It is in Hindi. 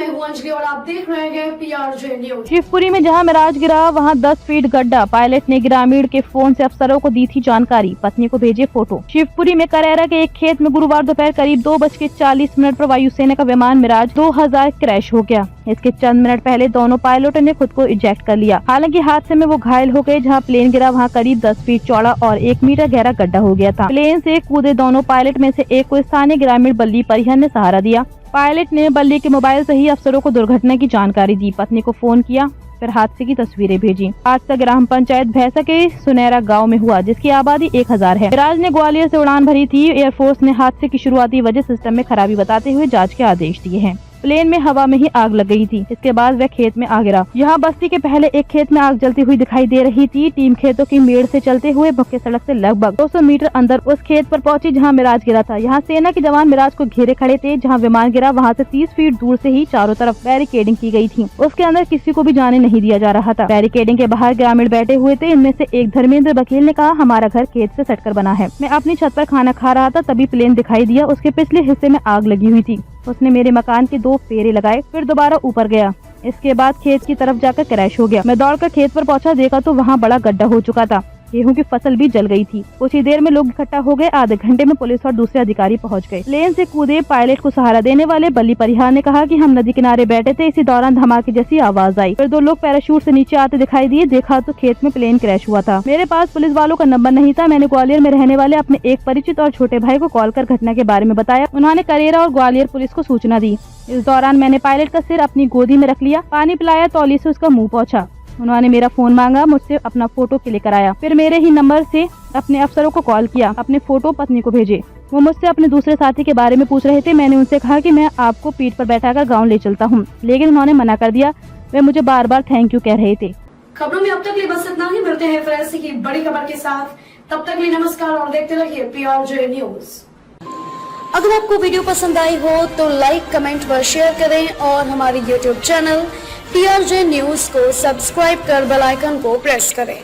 मैं हूं अंजलि और आप देख रहे हैं PRJ न्यूज। शिवपुरी में जहां मिराज गिरा वहां 10 फीट गड्ढा। पायलट ने ग्रामीण के फोन से अफसरों को दी थी जानकारी, पत्नी को भेजे फोटो। शिवपुरी में करैरा के एक खेत में गुरुवार दोपहर करीब 2:40 पर वायुसेना का विमान मिराज 2000 क्रैश हो गया। इसके चंद मिनट पहले दोनों पायलटों ने खुद को इजेक्ट कर लिया। हालांकि हादसे में वो घायल हो गए। जहां प्लेन गिरा वहां करीब 10 फीट चौड़ा और 1 मीटर गहरा गड्ढा हो गया था। प्लेन से कूदे दोनों पायलट में से एक को स्थानीय ग्रामीण बल्ली परिहन ने सहारा दिया। पायलट ने बल्ली के मोबाइल से ही अफसरों को दुर्घटना की जानकारी दी, पत्नी को फोन किया, फिर हादसे की तस्वीरें भेजी। हादसा ग्राम पंचायत भैंसा के सुनहरा गांव में हुआ, जिसकी आबादी 1000 है। मिराज ने ग्वालियर से उड़ान भरी थी। एयरफोर्स ने हादसे की शुरुआती वजह सिस्टम में खराबी बताते हुए जांच के आदेश दिए हैं। प्लेन में हवा में ही आग लग गई थी। इसके बाद वह खेत में आ गिरा। यहाँ बस्ती के पहले एक खेत में आग जलती हुई दिखाई दे रही थी। टीम खेतों की मेड़ से चलते हुए मुख्य सड़क से लगभग 200 मीटर अंदर उस खेत पर पहुंची जहां मिराज गिरा था। यहाँ सेना के जवान मिराज को घेरे खड़े थे। जहां विमान गिरा वहां से 30 फीट दूर से ही चारों तरफ बैरिकेडिंग की गई थी। उसके अंदर किसी को भी जाने नहीं दिया जा रहा था। बैरिकेडिंग के बाहर ग्रामीण बैठे हुए थे। इनमें से एक धर्मेंद्र बकील ने कहा, हमारा घर खेत से सटकर बना है। मैं अपनी छत पर खाना खा रहा था, तभी प्लेन दिखाई दिया। उसके पिछले हिस्से में आग लगी हुई थी। उसने मेरे मकान के 2 फेरे लगाए, फिर दोबारा ऊपर गया। इसके बाद खेत की तरफ जाकर क्रैश हो गया। मैं दौड़कर खेत पर पहुंचा, देखा तो वहां बड़ा गड्ढा हो चुका था। गेहूं की फसल भी जल गई थी। कुछ ही देर में लोग इकट्ठा हो गए। आधे घंटे में पुलिस और दूसरे अधिकारी पहुंच गए। प्लेन से कूदे पायलट को सहारा देने वाले बल्ली परिहार ने कहा कि हम नदी किनारे बैठे थे। इसी दौरान धमाके जैसी आवाज आई। फिर 2 लोग पैराशूट से नीचे आते दिखाई दिए। देखा तो खेत में प्लेन क्रैश हुआ था। मेरे पास पुलिस वालों का नंबर नहीं था। मैंने ग्वालियर में रहने वाले अपने एक परिचित और छोटे भाई को कॉल कर घटना के बारे में बताया। उन्होंने करैरा और ग्वालियर पुलिस को सूचना दी। इस दौरान मैंने पायलट का सिर अपनी गोदी में रख लिया, पानी पिलाया, तौली से उसका मुंह पोंछा। उन्होंने मेरा फोन मांगा, मुझसे अपना फोटो क्लिक कराया। फिर मेरे ही नंबर से अपने अफसरों को कॉल किया, अपने फोटो पत्नी को भेजे। वो मुझसे अपने दूसरे साथी के बारे में पूछ रहे थे। मैंने उनसे कहा कि मैं आपको पीठ पर बैठाकर गांव ले चलता हूं, लेकिन उन्होंने मना कर दिया। वे मुझे बार बार थैंक यू कह रहे थे। खबरों में अब तक लिए बस इतना ही। मिलते हैं फिर ऐसी की बड़ी खबर के साथ। तब तक लिए नमस्कार और देखते रहिए PRJ न्यूज। अगर आपको वीडियो पसंद आई हो तो लाइक, कमेंट व शेयर करें और हमारे YouTube चैनल PRJ न्यूज को सब्सक्राइब कर बेल आइकन को प्रेस करें।